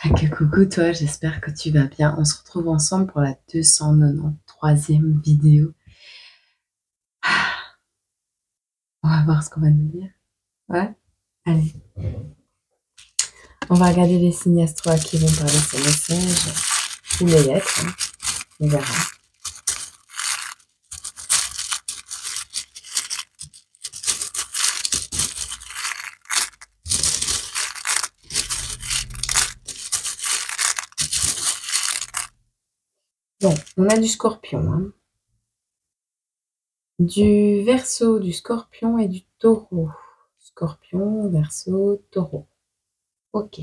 Coucou toi, j'espère que tu vas bien. On se retrouve ensemble pour la 293e vidéo. On va voir ce qu'on va nous dire. Ouais? Allez. On va regarder les signes astro à qui vont parler ces messages. Ou les lettres. Hein. On verra. Bon, on a du Scorpion. Hein. Du Verseau, du Scorpion et du Taureau. Scorpion, Verseau, Taureau. Ok.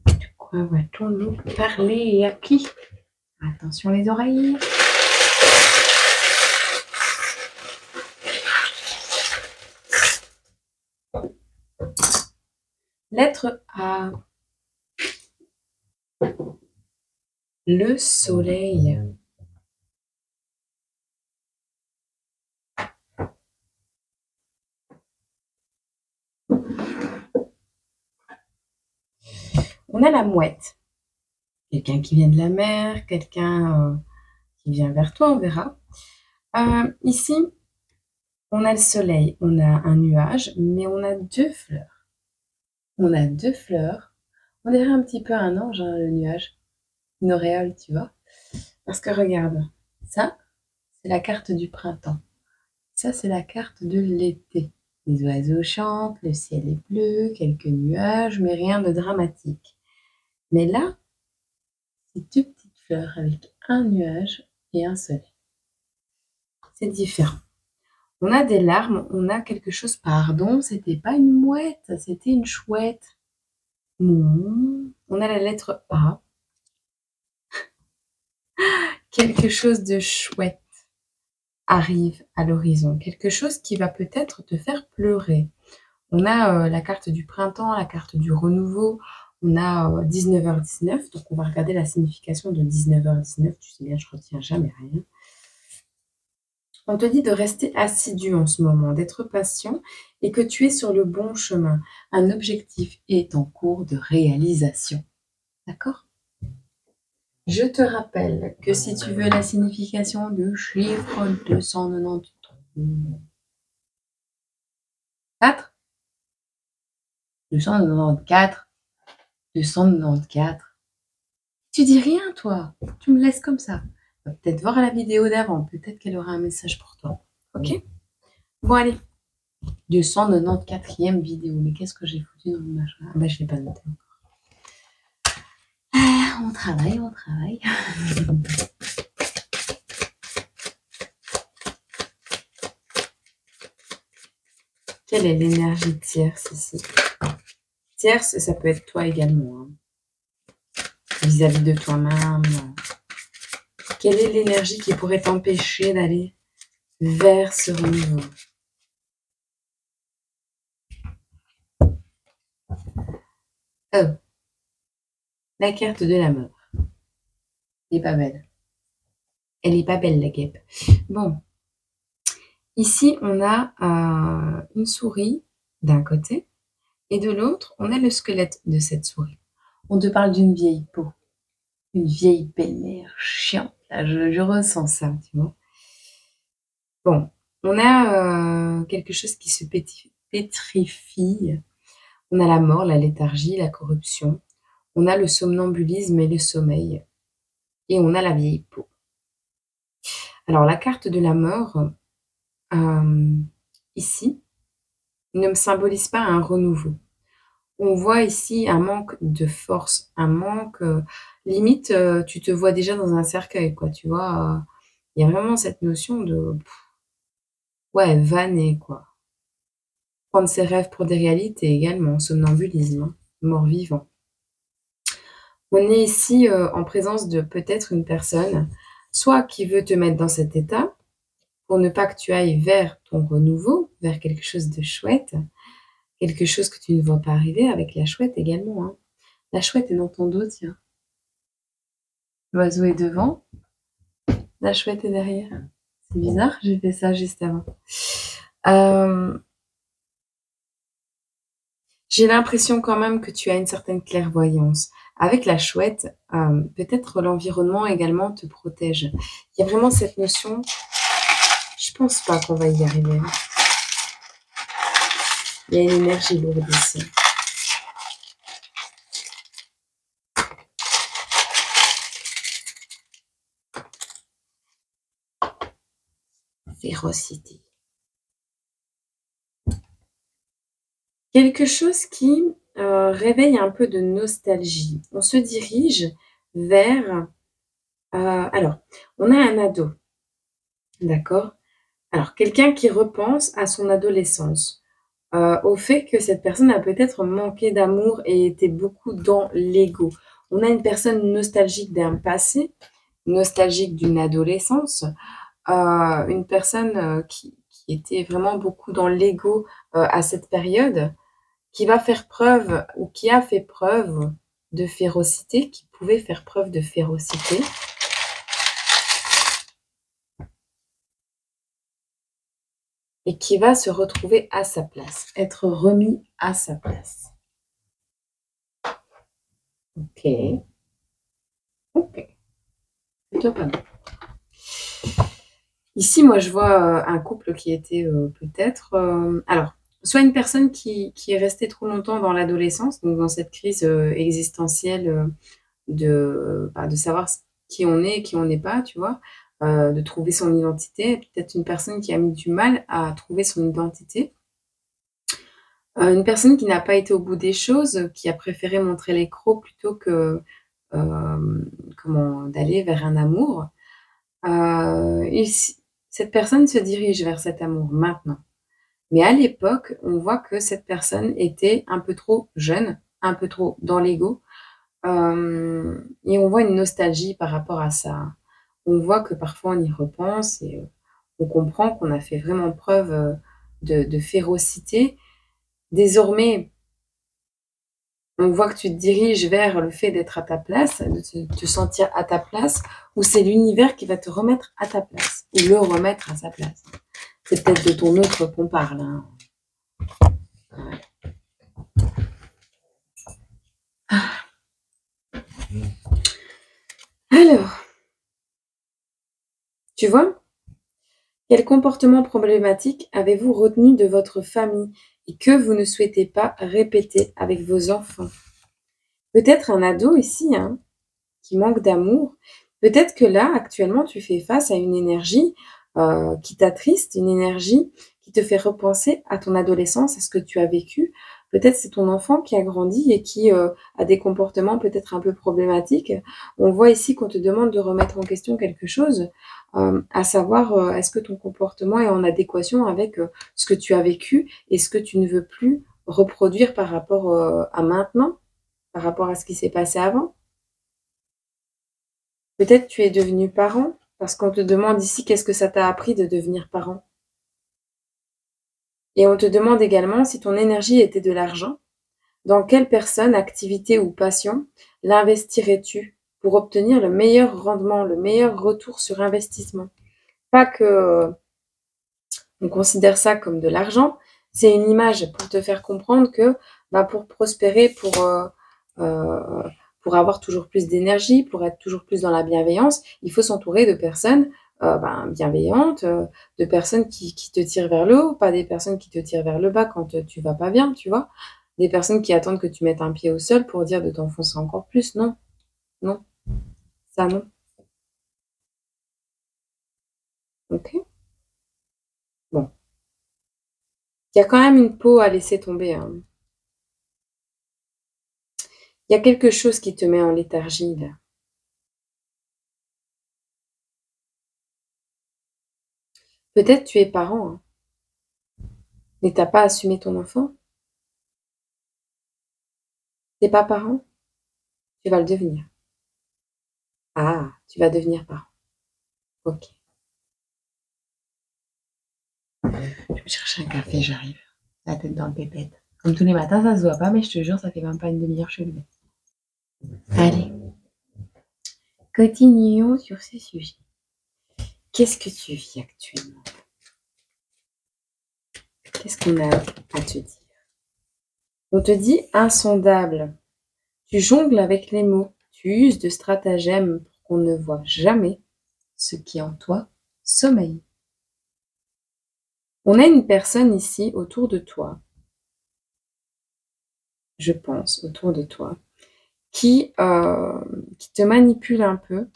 De quoi va-t-on nous parler et à qui? Attention les oreilles. Lettre A. Le soleil. On a la mouette. Quelqu'un qui vient de la mer, quelqu'un qui vient vers toi, on verra. Ici, on a le soleil, on a un nuage, mais on a deux fleurs. On a deux fleurs. On dirait un petit peu un ange, hein, le nuage. Une auréole, tu vois. Parce que regarde, ça, c'est la carte du printemps. Ça, c'est la carte de l'été. Les oiseaux chantent, le ciel est bleu, quelques nuages, mais rien de dramatique. Mais là, c'est deux petites fleurs avec un nuage et un soleil. C'est différent. On a des larmes, on a quelque chose, pardon, c'était pas une mouette, c'était une chouette. On a la lettre A. Quelque chose de chouette arrive à l'horizon, quelque chose qui va peut-être te faire pleurer. On a la carte du printemps, la carte du renouveau, on a 19h19, donc on va regarder la signification de 19h19, tu sais bien, je retiens jamais rien. On te dit de rester assidu en ce moment, d'être patient et que tu es sur le bon chemin. Un objectif est en cours de réalisation. D'accord? Je te rappelle que si tu veux la signification du chiffre 294, 294, 294, tu dis rien, toi. Tu me laisses comme ça. On va peut-être voir la vidéo d'avant. Peut-être qu'elle aura un message pour toi. Ok? Bon, allez. 294e vidéo. Mais qu'est-ce que j'ai foutu dans le machin? Ah bah, je ne l'ai pas noté encore. Ah, on travaille, on travaille. Quelle est l'énergie tierce ici? Tierce, ça peut être toi également. Hein. Vis-à-vis de toi-même. Quelle est l'énergie qui pourrait t'empêcher d'aller vers ce renouveau? Oh, la carte de la mort. Elle n'est pas belle. Elle n'est pas belle, la guêpe. Bon. Ici, on a une souris d'un côté et de l'autre, on a le squelette de cette souris. On te parle d'une vieille peau. Une vieille belle-mère chiante. Là, je ressens ça, tu vois. Bon, on a quelque chose qui se pétrifie. On a la mort, la léthargie, la corruption. On a le somnambulisme et le sommeil. Et on a la vieille peau. Alors, la carte de la mort, ici, ne me symbolise pas un renouveau. On voit ici un manque de force, un manque, limite, tu te vois déjà dans un cercueil, quoi, tu vois. Il y a vraiment cette notion de, ouais, vanner, quoi. Prendre ses rêves pour des réalités également, somnambulisme, hein, mort-vivant. On est ici en présence de peut-être une personne, soit qui veut te mettre dans cet état, pour ne pas que tu ailles vers ton renouveau, vers quelque chose de chouette, quelque chose que tu ne vois pas arriver, avec la chouette également. Hein. La chouette est dans ton dos, tiens. L'oiseau est devant, la chouette est derrière. C'est bizarre, j'ai fait ça juste avant. J'ai l'impression quand même que tu as une certaine clairvoyance. Avec la chouette, peut-être l'environnement également te protège. Il y a vraiment cette notion, je pense pas qu'on va y arriver. Il y a une énergie lourde ici. Férocité. Quelque chose qui réveille un peu de nostalgie. On se dirige vers... alors, on a un ado, d'accord? Alors, quelqu'un qui repense à son adolescence, au fait que cette personne a peut-être manqué d'amour et était beaucoup dans l'ego. On a une personne nostalgique d'un passé, nostalgique d'une adolescence, une personne qui était vraiment beaucoup dans l'ego à cette période, qui va faire preuve ou qui a fait preuve de férocité, qui pouvait faire preuve de férocité. Et qui va se retrouver à sa place, être remis à sa place. Ok. Ok. Plutôt pas mal. Ici, moi, je vois un couple qui était peut-être... alors, soit une personne qui est restée trop longtemps dans l'adolescence, donc dans cette crise existentielle de savoir qui on est et qui on n'est pas, tu vois, de trouver son identité. Peut-être une personne qui a mis du mal à trouver son identité. Une personne qui n'a pas été au bout des choses, qui a préféré montrer les crocs plutôt que d'aller vers un amour. Cette personne se dirige vers cet amour maintenant. Mais à l'époque, on voit que cette personne était un peu trop jeune, un peu trop dans l'ego. Et on voit une nostalgie par rapport à ça. On voit que parfois on y repense et on comprend qu'on a fait vraiment preuve de férocité. Désormais, on voit que tu te diriges vers le fait d'être à ta place, de te sentir à ta place, ou c'est l'univers qui va te remettre à ta place, ou le remettre à sa place. C'est peut-être de ton autre qu'on parle. Hein. Alors, tu vois, quel comportement problématique avez-vous retenu de votre famille et que vous ne souhaitez pas répéter avec vos enfants? Peut-être un ado ici, hein, qui manque d'amour. Peut-être que là, actuellement, tu fais face à une énergie qui t'attriste, une énergie qui te fait repenser à ton adolescence, à ce que tu as vécu. Peut-être c'est ton enfant qui a grandi et qui a des comportements peut-être un peu problématiques. On voit ici qu'on te demande de remettre en question quelque chose, à savoir est-ce que ton comportement est en adéquation avec ce que tu as vécu et ce que tu ne veux plus reproduire par rapport à maintenant, par rapport à ce qui s'est passé avant. Peut-être tu es devenu parent, parce qu'on te demande ici qu'est-ce que ça t'a appris de devenir parent. Et on te demande également si ton énergie était de l'argent, dans quelle personne, activité ou passion l'investirais-tu pour obtenir le meilleur rendement, le meilleur retour sur investissement. Pas que on considère ça comme de l'argent, c'est une image pour te faire comprendre que pour prospérer, pour avoir toujours plus d'énergie, pour être toujours plus dans la bienveillance, il faut s'entourer de personnes bienveillantes, de personnes qui te tirent vers le haut, pas des personnes qui te tirent vers le bas quand tu vas pas bien, tu vois. Des personnes qui attendent que tu mettes un pied au sol pour dire de t'enfoncer encore plus. Non, non, ça non. Ok. Bon. Il y a quand même une peau à laisser tomber. Hein. Il y a quelque chose qui te met en léthargie là. Peut-être tu es parent, hein, mais t'as pas assumé ton enfant. T'es pas parent, tu vas le devenir. Ah, tu vas devenir parent. Ok. Je vais chercher un café, j'arrive. La tête dans le pépette. Comme tous les matins, ça se voit pas, mais je te jure, ça fait même pas une demi-heure que je le mets. Allez, continuons sur ce sujet. Qu'est-ce que tu vis actuellement? Qu'est-ce qu'on a à te dire? On te dit insondable. Tu jongles avec les mots. Tu uses de stratagèmes pour qu'on ne voit jamais ce qui en toi sommeille. On a une personne ici autour de toi, je pense, autour de toi, qui te manipule un peu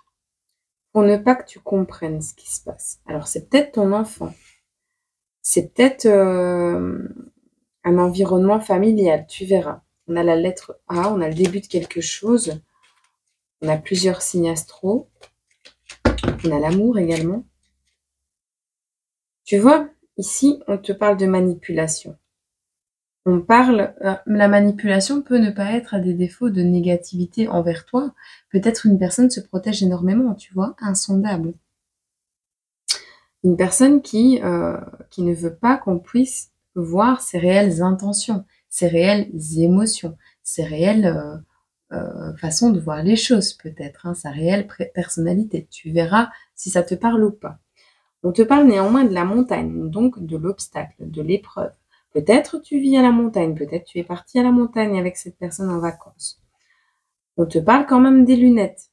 pour ne pas que tu comprennes ce qui se passe. Alors, c'est peut-être ton enfant. C'est peut-être un environnement familial, tu verras. On a la lettre A, on a le début de quelque chose. On a plusieurs signes astro. On a l'amour également. Tu vois, ici, on te parle de manipulation. On parle, la manipulation peut ne pas être à des défauts de négativité envers toi. Peut-être une personne se protège énormément, tu vois, insondable. Une personne qui ne veut pas qu'on puisse voir ses réelles intentions, ses réelles émotions, ses réelles façons de voir les choses peut-être, hein, sa réelle personnalité. Tu verras si ça te parle ou pas. On te parle néanmoins de la montagne, donc de l'obstacle, de l'épreuve. Peut-être tu vis à la montagne, peut-être tu es parti à la montagne avec cette personne en vacances. On te parle quand même des lunettes,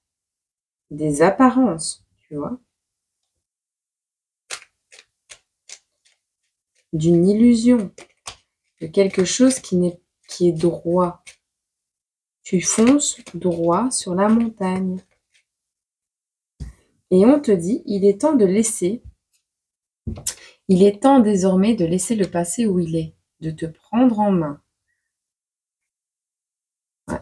des apparences, tu vois. D'une illusion, de quelque chose qui est droit. Tu fonces droit sur la montagne. Et on te dit, il est temps désormais de laisser le passé où il est, de te prendre en main. Ouais.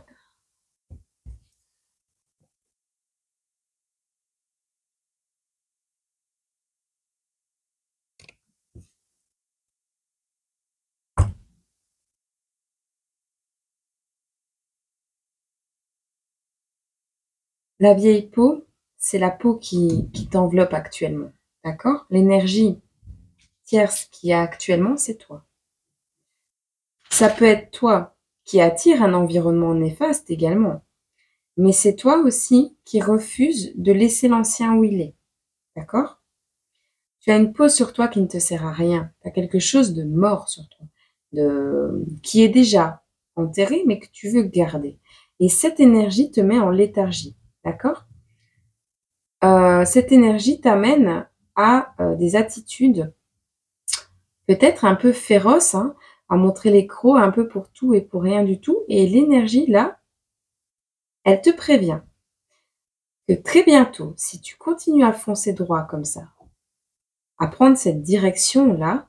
La vieille peau, c'est la peau qui t'enveloppe actuellement, d'accord? L'énergie tierce qu'il y a actuellement, c'est toi. Ça peut être toi qui attire un environnement néfaste également, mais c'est toi aussi qui refuses de laisser l'ancien où il est, d'accord? Tu as une peau sur toi qui ne te sert à rien, tu as quelque chose de mort sur toi, qui est déjà enterré mais que tu veux garder. Et cette énergie te met en léthargie, d'accord? Cette énergie t'amène à des attitudes peut-être un peu féroces, hein, à montrer les crocs un peu pour tout et pour rien du tout. Et l'énergie, là, elle te prévient que très bientôt, si tu continues à foncer droit comme ça, à prendre cette direction-là,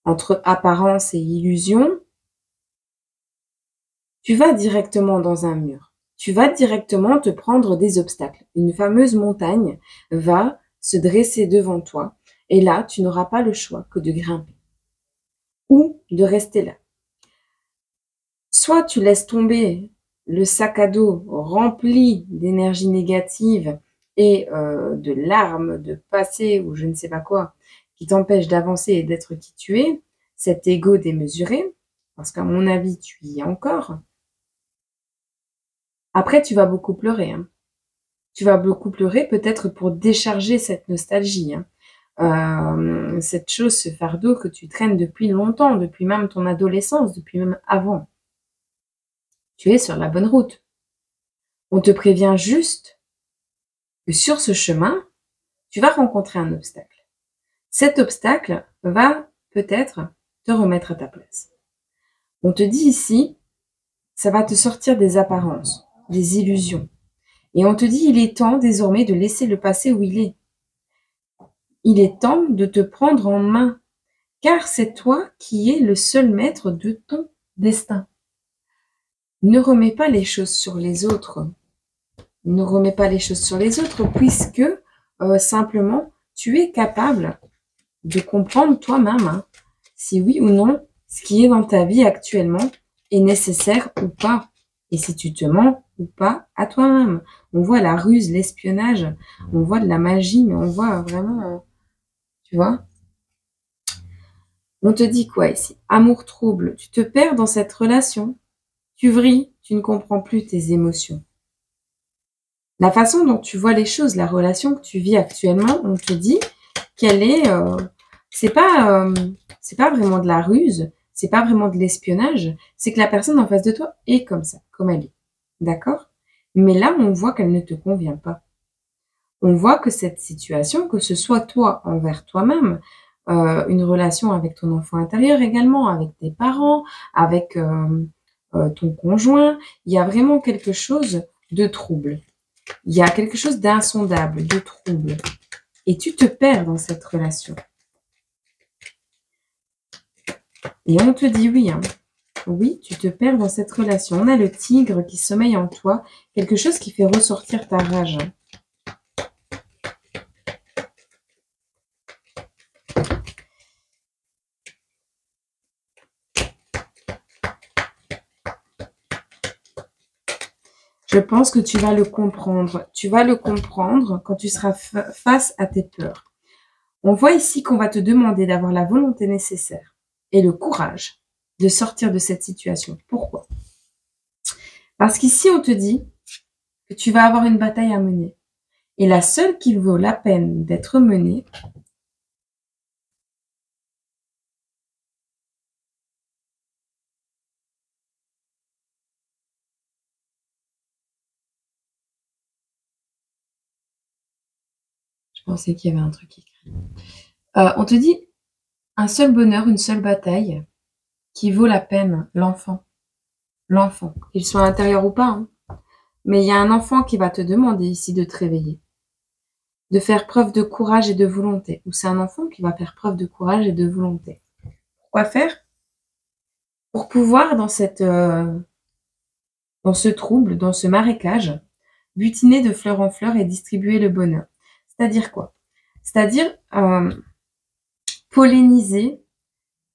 entre apparence et illusion, tu vas directement dans un mur. Tu vas directement te prendre des obstacles. Une fameuse montagne va se dresser devant toi. Et là, tu n'auras pas le choix que de grimper ou de rester là. Soit tu laisses tomber le sac à dos rempli d'énergie négative et de larmes de passé ou je ne sais pas quoi qui t'empêche d'avancer et d'être qui tu es, cet ego démesuré, parce qu'à mon avis, tu y es encore. Après, tu vas beaucoup pleurer. Hein. Tu vas beaucoup pleurer peut-être pour décharger cette nostalgie. Hein. Cette chose, ce fardeau que tu traînes depuis longtemps, depuis même ton adolescence, depuis même avant. Tu es sur la bonne route. On te prévient juste que sur ce chemin, tu vas rencontrer un obstacle. Cet obstacle va peut-être te remettre à ta place. On te dit ici, ça va te sortir des apparences, des illusions. Et on te dit, il est temps désormais de laisser le passé où il est. Il est temps de te prendre en main, car c'est toi qui es le seul maître de ton destin. Ne remets pas les choses sur les autres. Ne remets pas les choses sur les autres, puisque simplement, tu es capable de comprendre toi-même hein, si oui ou non, ce qui est dans ta vie actuellement est nécessaire ou pas. Et si tu te mens ou pas à toi-même. On voit la ruse, l'espionnage, on voit de la magie, mais on voit vraiment, tu vois. On te dit quoi ici? Amour trouble, tu te perds dans cette relation. Tu vrilles, tu ne comprends plus tes émotions. La façon dont tu vois les choses, la relation que tu vis actuellement, on te dit qu'elle est, c'est pas vraiment de la ruse, c'est pas vraiment de l'espionnage, c'est que la personne en face de toi est comme ça, comme elle est. D'accord? Mais là, on voit qu'elle ne te convient pas. On voit que cette situation, que ce soit toi envers toi-même, une relation avec ton enfant intérieur également, avec tes parents, avec ton conjoint, il y a vraiment quelque chose de trouble. Il y a quelque chose d'insondable, de trouble. Et tu te perds dans cette relation. Et on te dit oui, hein. Oui, tu te perds dans cette relation. On a le tigre qui sommeille en toi, quelque chose qui fait ressortir ta rage. Je pense que tu vas le comprendre. Tu vas le comprendre quand tu seras face à tes peurs. On voit ici qu'on va te demander d'avoir la volonté nécessaire et le courage de sortir de cette situation. Pourquoi? Parce qu'ici, on te dit que tu vas avoir une bataille à mener. Et la seule qui vaut la peine d'être menée, je pensais qu'il y avait un truc écrit. On te dit un seul bonheur, une seule bataille qui vaut la peine, l'enfant. L'enfant, qu'il soit à l'intérieur ou pas, hein. Mais il y a un enfant qui va te demander ici de te réveiller, de faire preuve de courage et de volonté. Ou c'est un enfant qui va faire preuve de courage et de volonté. Pourquoi faire? Pour pouvoir, dans ce trouble, dans ce marécage, butiner de fleur en fleur et distribuer le bonheur. C'est-à-dire quoi? C'est-à-dire polliniser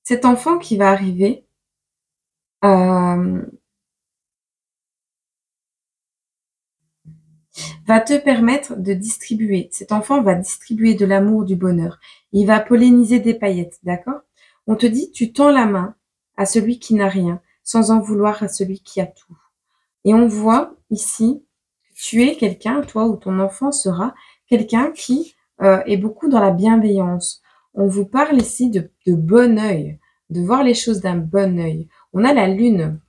cet enfant qui va arriver va te permettre de distribuer. Cet enfant va distribuer de l'amour, du bonheur. Il va polliniser des paillettes, d'accord? On te dit, tu tends la main à celui qui n'a rien, sans en vouloir à celui qui a tout. Et on voit ici que tu es quelqu'un, toi ou ton enfant sera quelqu'un qui est beaucoup dans la bienveillance. On vous parle ici de bon œil, de voir les choses d'un bon œil. On a la lune.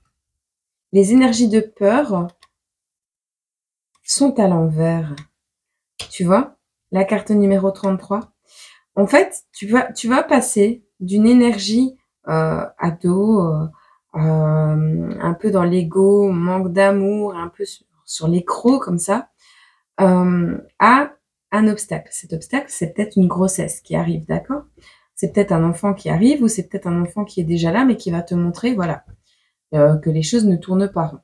Les énergies de peur sont à l'envers. Tu vois, la carte numéro 33. En fait, tu vas passer d'une énergie ado, un peu dans l'ego, manque d'amour, un peu sur les crocs comme ça, à un obstacle. Cet obstacle, c'est peut-être une grossesse qui arrive, d'accord? C'est peut-être un enfant qui arrive ou c'est peut-être un enfant qui est déjà là mais qui va te montrer, voilà, que les choses ne tournent pas rond.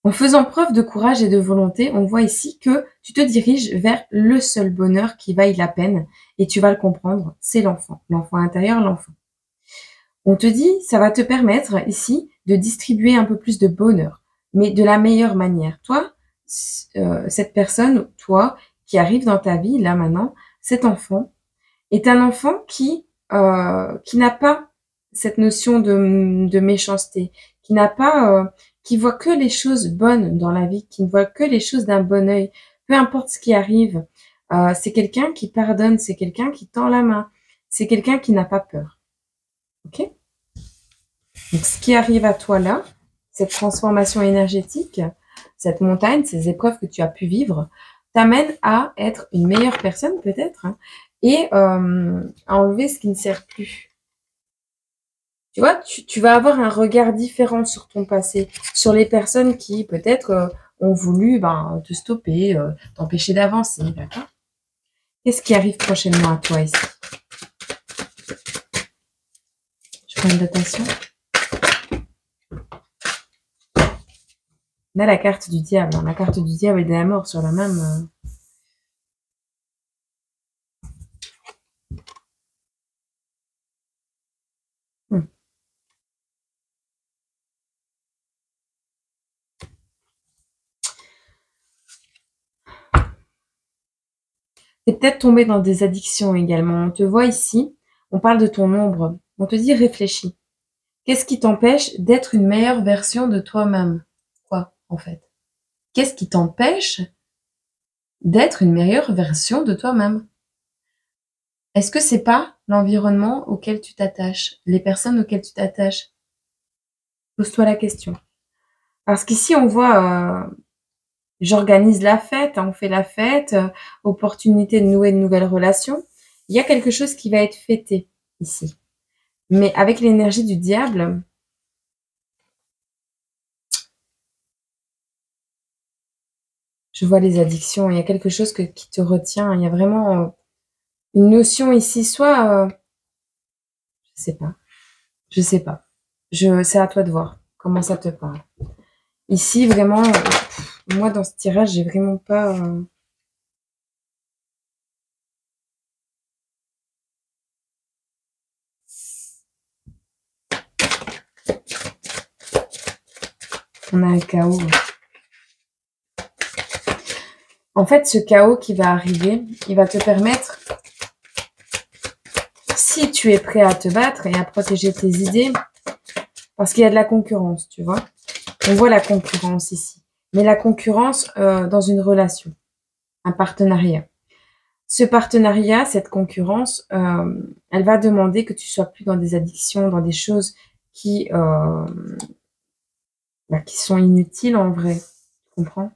En faisant preuve de courage et de volonté, on voit ici que tu te diriges vers le seul bonheur qui vaille la peine et tu vas le comprendre, c'est l'enfant intérieur, l'enfant. On te dit, ça va te permettre ici de distribuer un peu plus de bonheur, mais de la meilleure manière. Toi, cette personne, toi, qui arrive dans ta vie, là maintenant, cet enfant, est un enfant qui n'a pas cette notion de méchanceté, qui n'a pas, qui voit que les choses bonnes dans la vie, qui ne voit que les choses d'un bon œil, peu importe ce qui arrive. C'est quelqu'un qui pardonne, c'est quelqu'un qui tend la main, c'est quelqu'un qui n'a pas peur. Ok? Donc, ce qui arrive à toi là, cette transformation énergétique, cette montagne, ces épreuves que tu as pu vivre, t'amène à être une meilleure personne peut-être, hein, et à enlever ce qui ne sert plus. Tu vois, tu vas avoir un regard différent sur ton passé, sur les personnes qui peut-être ont voulu te stopper, t'empêcher d'avancer, d'accord? Qu'est-ce qui arrive prochainement à toi ici? Je prends une notation. On a la carte du diable. La carte du diable et de la mort sur la même. T'es peut-être tombé dans des addictions également. On te voit ici, on parle de ton ombre. On te dit réfléchis. Qu'est-ce qui t'empêche d'être une meilleure version de toi-même? Quoi, en fait? Qu'est-ce qui t'empêche d'être une meilleure version de toi-même? Est-ce que c'est pas l'environnement auquel tu t'attaches, les personnes auxquelles tu t'attaches? Pose-toi la question. Parce qu'ici, on voit, j'organise la fête, hein, on fait la fête, opportunité de nouer de nouvelles relations. Il y a quelque chose qui va être fêté ici. Mais avec l'énergie du diable, je vois les addictions. Il y a quelque chose qui te retient. Il y a vraiment une notion ici, soit, je sais pas, je sais pas. C'est à toi de voir comment ça te parle. Ici, vraiment, moi, dans ce tirage, j'ai vraiment pas... on a un chaos. En fait, ce chaos qui va arriver, il va te permettre, si tu es prêt à te battre et à protéger tes idées, parce qu'il y a de la concurrence, tu vois. On voit la concurrence ici. Mais la concurrence dans une relation, un partenariat. Ce partenariat, cette concurrence, elle va demander que tu sois plus dans des addictions, dans des choses qui sont inutiles en vrai. Tu comprends?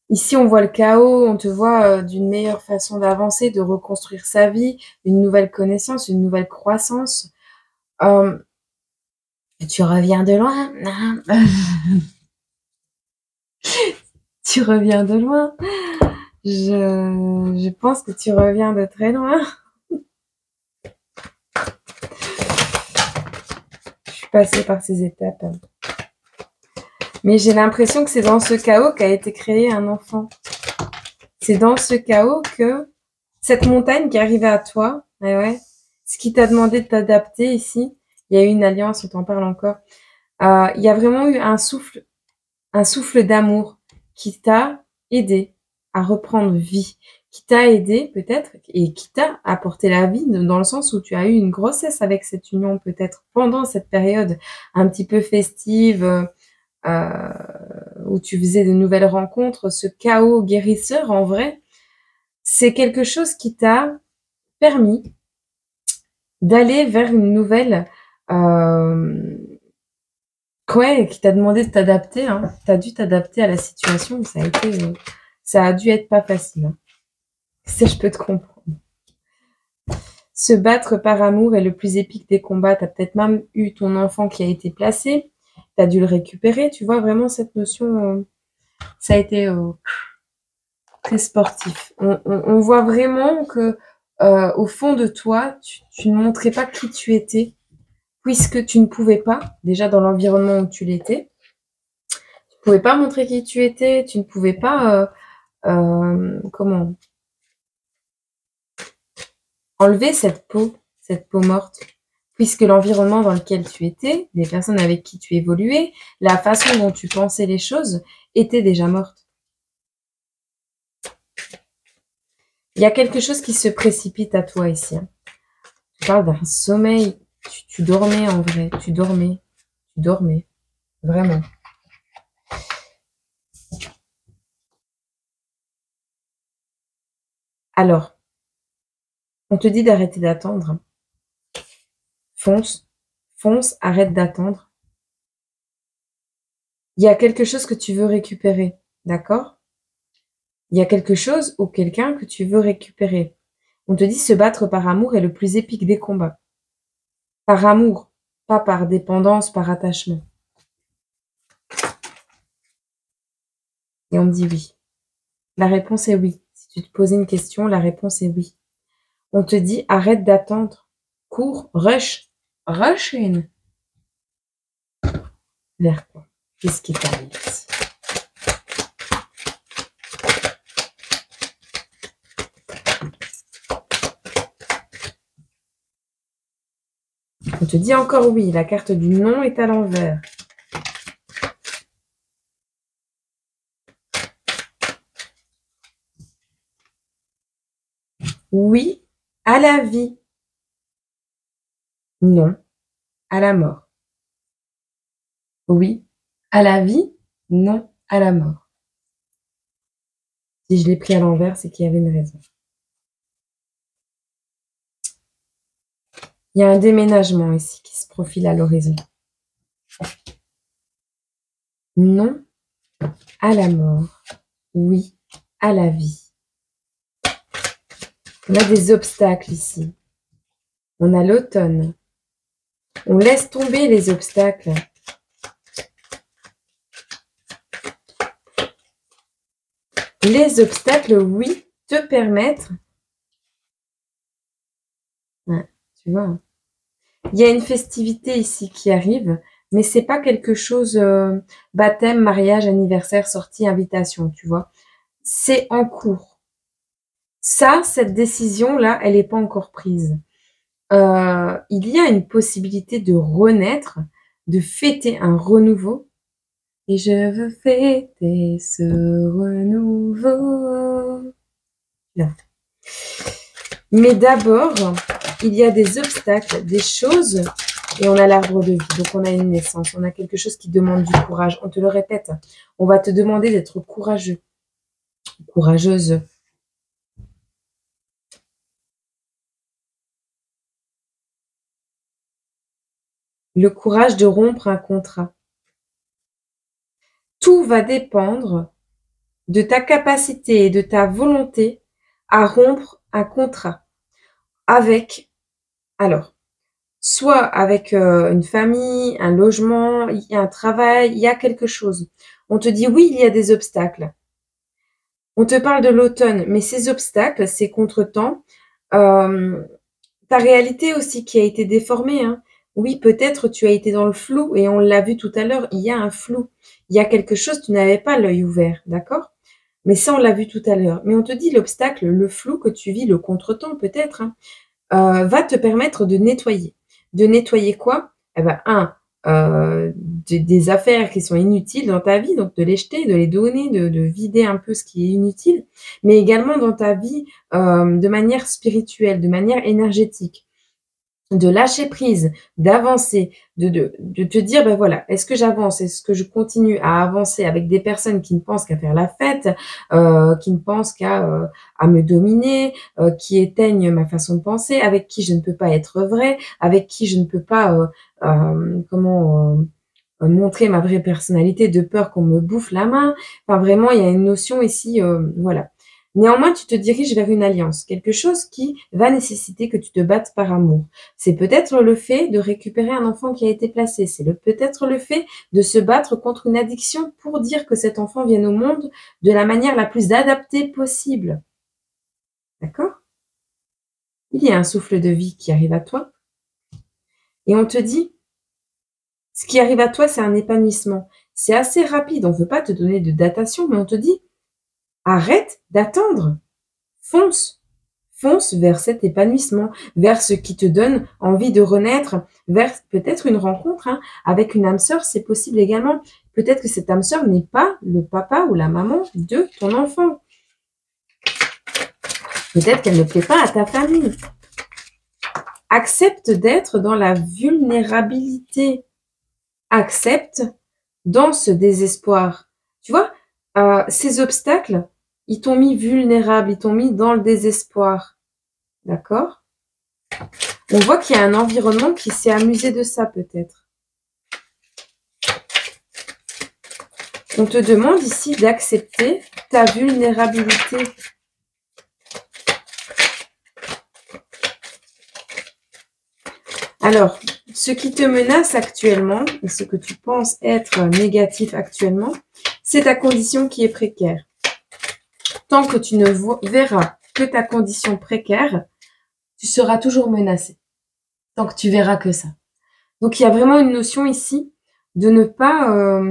Ici, on voit le chaos, on te voit d'une meilleure façon d'avancer, de reconstruire sa vie, une nouvelle connaissance, une nouvelle croissance. Tu reviens de loin. Tu reviens de loin. Je pense que tu reviens de très loin. Je suis passée par ces étapes. Mais j'ai l'impression que c'est dans ce chaos qu'a été créé un enfant. C'est dans ce chaos que cette montagne qui arrivait à toi, ouais, ce qui t'a demandé de t'adapter ici, il y a eu une alliance, on t'en parle encore. Il y a vraiment eu un souffle d'amour qui t'a aidé à reprendre vie, qui t'a aidé peut-être et qui t'a apporté la vie dans le sens où tu as eu une grossesse avec cette union peut-être pendant cette période un petit peu festive où tu faisais de nouvelles rencontres, ce chaos guérisseur en vrai, c'est quelque chose qui t'a permis d'aller vers une nouvelle ouais, qui t'a demandé de t'adapter, hein. T'as dû t'adapter à la situation. Ça a dû être pas facile, hein. Ça, je peux te comprendre. Se battre par amour est le plus épique des combats. T'as peut-être même eu ton enfant qui a été placé. T'as dû le récupérer. Tu vois vraiment cette notion. Ça a été très sportif. On voit vraiment que au fond de toi, tu ne montrais pas qui tu étais, puisque tu ne pouvais pas, déjà dans l'environnement où tu l'étais, tu ne pouvais pas montrer qui tu étais, tu ne pouvais pas comment enlever cette peau morte, puisque l'environnement dans lequel tu étais, les personnes avec qui tu évoluais, la façon dont tu pensais les choses étaient déjà mortes. Il y a quelque chose qui se précipite à toi ici, hein. Tu parles d'un sommeil, tu dormais en vrai, tu dormais, vraiment. Alors, on te dit d'arrêter d'attendre. Fonce, fonce, arrête d'attendre. Il y a quelque chose que tu veux récupérer, d'accord? Il y a quelque chose ou quelqu'un que tu veux récupérer. On te dit se battre par amour est le plus épique des combats. Par amour, pas par dépendance, par attachement. Et on me dit oui. La réponse est oui. Si tu te posais une question, la réponse est oui. On te dit arrête d'attendre. Cours, rush. Rush in. Vers quoi? Qu'est-ce qui t'arrive ici? On te dit encore oui. La carte du non est à l'envers. Oui à la vie. Non à la mort. Oui à la vie. Non à la mort. Si je l'ai pris à l'envers, c'est qu'il y avait une raison. Il y a un déménagement ici qui se profile à l'horizon. Non à la mort. Oui à la vie. On a des obstacles ici. On a l'automne. On laisse tomber les obstacles. Les obstacles, oui, te permettent... Ouais, tu vois. Il y a une festivité ici qui arrive, mais c'est pas quelque chose... baptême, mariage, anniversaire, sortie, invitation, tu vois. C'est en cours. Ça, cette décision-là, elle n'est pas encore prise. Il y a une possibilité de renaître, de fêter un renouveau. Et je veux fêter ce renouveau. Là. Mais d'abord, il y a des obstacles, des choses, et on a l'arbre de vie. Donc on a une naissance, on a quelque chose qui demande du courage. On te le répète, on va te demander d'être courageux, courageuse. Le courage de rompre un contrat. Tout va dépendre de ta capacité et de ta volonté à rompre un contrat avec, alors, soit avec une famille, un logement, il y a un travail, il y a quelque chose. On te dit oui, il y a des obstacles. On te parle de l'automne, mais ces obstacles, ces contretemps, ta réalité aussi qui a été déformée. Hein. Oui, peut-être tu as été dans le flou et on l'a vu tout à l'heure, il y a un flou. Il y a quelque chose, tu n'avais pas l'œil ouvert, d'accord? Mais ça, on l'a vu tout à l'heure. Mais on te dit l'obstacle, le flou que tu vis, le contretemps peut-être, hein, va te permettre de nettoyer. De nettoyer quoi? Eh ben, des affaires qui sont inutiles dans ta vie, donc de les jeter, de les donner, de vider un peu ce qui est inutile, mais également dans ta vie de manière spirituelle, de manière énergétique. De lâcher prise, d'avancer, de te dire, ben voilà, est-ce que j'avance, est-ce que je continue à avancer avec des personnes qui ne pensent qu'à faire la fête, qui ne pensent à me dominer, qui éteignent ma façon de penser, avec qui je ne peux pas être vrai, avec qui je ne peux pas, montrer ma vraie personnalité de peur qu'on me bouffe la main. Enfin, vraiment, il y a une notion ici, voilà. Néanmoins, tu te diriges vers une alliance, quelque chose qui va nécessiter que tu te battes par amour. C'est peut-être le fait de récupérer un enfant qui a été placé. C'est peut-être le fait de se battre contre une addiction pour dire que cet enfant vienne au monde de la manière la plus adaptée possible. D'accord? Il y a un souffle de vie qui arrive à toi. Et on te dit, ce qui arrive à toi, c'est un épanouissement. C'est assez rapide. On ne veut pas te donner de datation, mais on te dit, arrête d'attendre. Fonce. Fonce vers cet épanouissement, vers ce qui te donne envie de renaître, vers peut-être une rencontre hein, avec une âme sœur, c'est possible également. Peut-être que cette âme sœur n'est pas le papa ou la maman de ton enfant. Peut-être qu'elle ne plaît pas à ta famille. Accepte d'être dans la vulnérabilité. Accepte dans ce désespoir. Tu vois, ces obstacles, ils t'ont mis vulnérable, ils t'ont mis dans le désespoir. D'accord? On voit qu'il y a un environnement qui s'est amusé de ça, peut-être. On te demande ici d'accepter ta vulnérabilité. Alors, ce qui te menace actuellement, et ce que tu penses être négatif actuellement, c'est ta condition qui est précaire. Tant que tu ne verras que ta condition précaire, tu seras toujours menacé. Tant que tu verras que ça. Donc, il y a vraiment une notion ici de ne pas...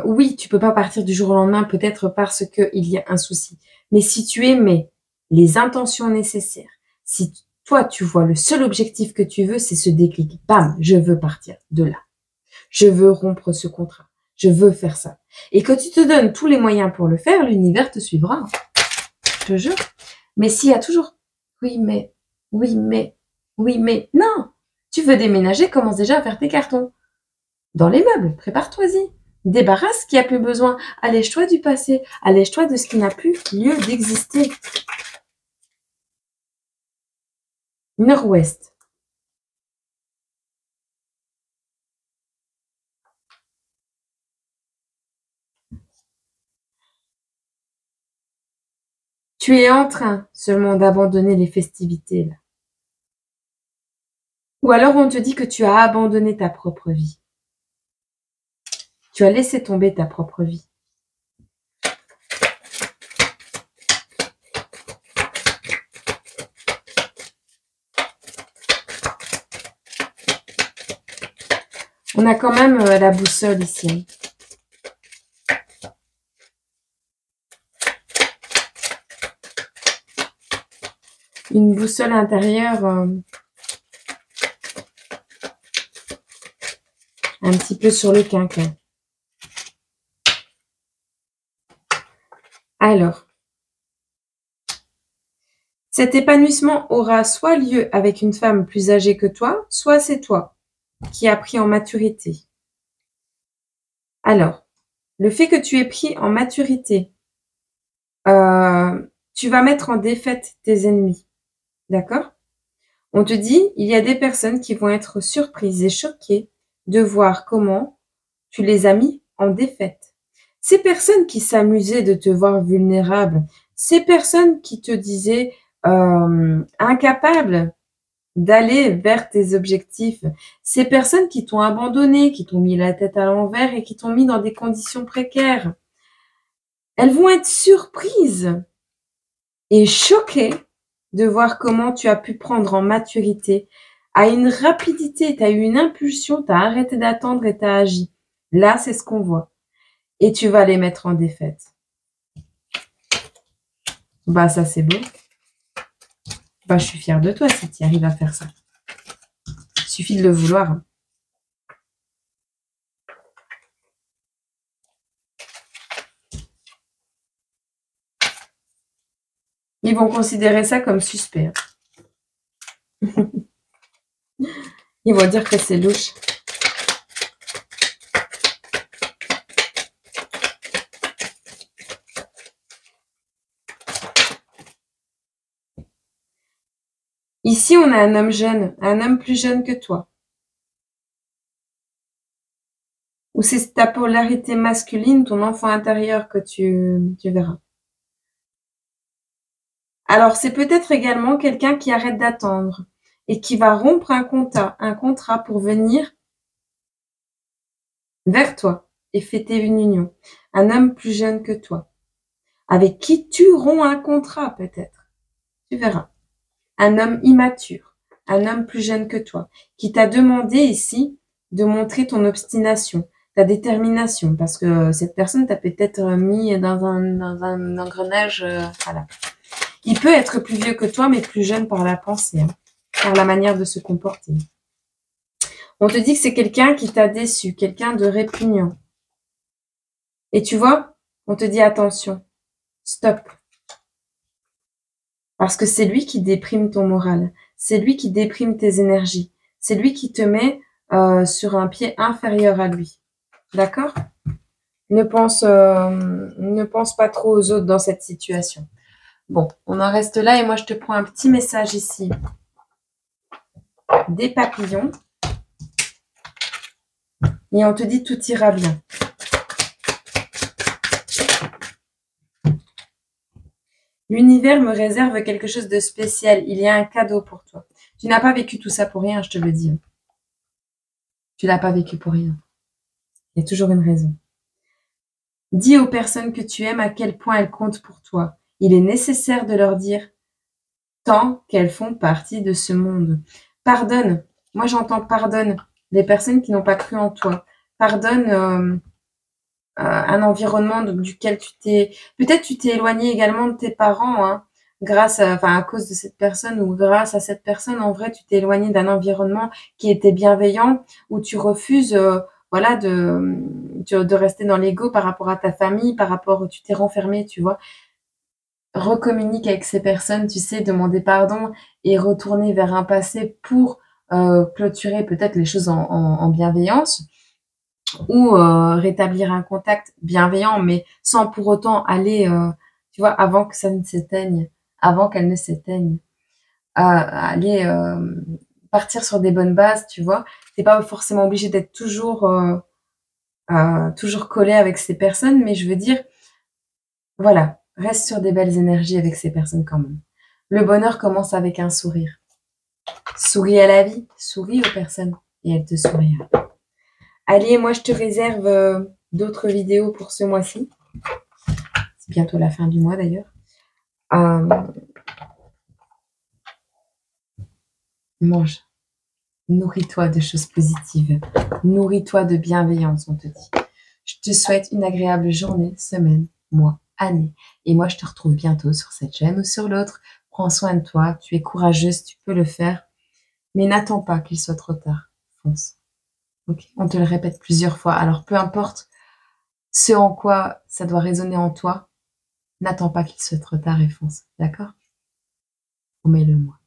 oui, tu peux pas partir du jour au lendemain, peut-être parce qu'il y a un souci. Mais si tu émets les intentions nécessaires, si toi, tu vois le seul objectif que tu veux, c'est ce déclic. Bam, je veux partir de là. Je veux rompre ce contrat. Je veux faire ça. Et que tu te donnes tous les moyens pour le faire, l'univers te suivra. Je te jure. Mais s'il y a toujours, oui, mais, oui, mais, oui, mais, non. Tu veux déménager, commence déjà à faire tes cartons. Dans les meubles, prépare-toi-y. Débarrasse ce qui a plus besoin. Allège-toi du passé. Allège-toi de ce qui n'a plus lieu d'exister. Nord-ouest. Tu es en train seulement d'abandonner les festivités, là. Ou alors on te dit que tu as abandonné ta propre vie. Tu as laissé tomber ta propre vie. On a quand même la boussole ici. Une boussole intérieure un petit peu sur le quinquin. Alors, cet épanouissement aura soit lieu avec une femme plus âgée que toi, soit c'est toi qui as pris en maturité. Alors, le fait que tu aies pris en maturité, tu vas mettre en défaite tes ennemis. D'accord? On te dit, il y a des personnes qui vont être surprises et choquées de voir comment tu les as mis en défaite. Ces personnes qui s'amusaient de te voir vulnérable, ces personnes qui te disaient incapable d'aller vers tes objectifs, ces personnes qui t'ont abandonné, qui t'ont mis la tête à l'envers et qui t'ont mis dans des conditions précaires, elles vont être surprises et choquées de voir comment tu as pu prendre en maturité, à une rapidité, tu as eu une impulsion, tu as arrêté d'attendre et tu as agi. Là, c'est ce qu'on voit. Et tu vas les mettre en défaite. Bah, ça, c'est beau. Bah, je suis fière de toi si tu arrives à faire ça. Il suffit de le vouloir. Ils vont considérer ça comme suspect. Ils vont dire que c'est louche. Ici, on a un homme jeune, un homme plus jeune que toi. Ou c'est ta polarité masculine, ton enfant intérieur que tu verras. Alors, c'est peut-être également quelqu'un qui arrête d'attendre et qui va rompre un contrat pour venir vers toi et fêter une union. Un homme plus jeune que toi, avec qui tu romps un contrat peut-être. Tu verras. Un homme immature, un homme plus jeune que toi, qui t'a demandé ici de montrer ton obstination, ta détermination, parce que cette personne t'a peut-être mis dans un engrenage, voilà. Il peut être plus vieux que toi, mais plus jeune par la pensée, hein, par la manière de se comporter. On te dit que c'est quelqu'un qui t'a déçu, quelqu'un de répugnant. Et tu vois, on te dit attention, stop. Parce que c'est lui qui déprime ton moral, c'est lui qui déprime tes énergies, c'est lui qui te met sur un pied inférieur à lui. D'accord? Ne pense pas trop aux autres dans cette situation. Bon, on en reste là et moi je te prends un petit message ici. Des papillons. Et on te dit tout ira bien. L'univers me réserve quelque chose de spécial. Il y a un cadeau pour toi. Tu n'as pas vécu tout ça pour rien, je te le dis. Tu l'as pas vécu pour rien. Il y a toujours une raison. Dis aux personnes que tu aimes à quel point elles comptent pour toi. Il est nécessaire de leur dire tant qu'elles font partie de ce monde. Pardonne. Moi, j'entends pardonne les personnes qui n'ont pas cru en toi. Pardonne un environnement duquel peut-être tu t'es éloigné également de tes parents, hein, à cause de cette personne ou grâce à cette personne. En vrai, tu t'es éloigné d'un environnement qui était bienveillant, où tu refuses, voilà, de rester dans l'ego par rapport à ta famille, tu t'es renfermé, tu vois. Recommunique avec ces personnes, tu sais, demander pardon et retourner vers un passé pour clôturer peut-être les choses en bienveillance. Ou rétablir un contact bienveillant, mais sans pour autant aller, tu vois, avant qu'elle ne s'éteigne. aller partir sur des bonnes bases, tu vois. T'es pas forcément obligé d'être toujours collé avec ces personnes, mais je veux dire, voilà, reste sur des belles énergies avec ces personnes quand même. Le bonheur commence avec un sourire. Souris à la vie, souris aux personnes et elles te sourient. Allez, moi je te réserve d'autres vidéos pour ce mois-ci. C'est bientôt la fin du mois d'ailleurs. Mange. Nourris-toi de choses positives. Nourris-toi de bienveillance, on te dit. Je te souhaite une agréable journée, semaine, mois, année. Et moi, je te retrouve bientôt sur cette chaîne ou sur l'autre. Prends soin de toi. Tu es courageuse, tu peux le faire. Mais n'attends pas qu'il soit trop tard. Fonce. Okay. On te le répète plusieurs fois. Alors, peu importe ce en quoi ça doit résonner en toi, n'attends pas qu'il soit trop tard et fonce. D'accord? Promets-le moi.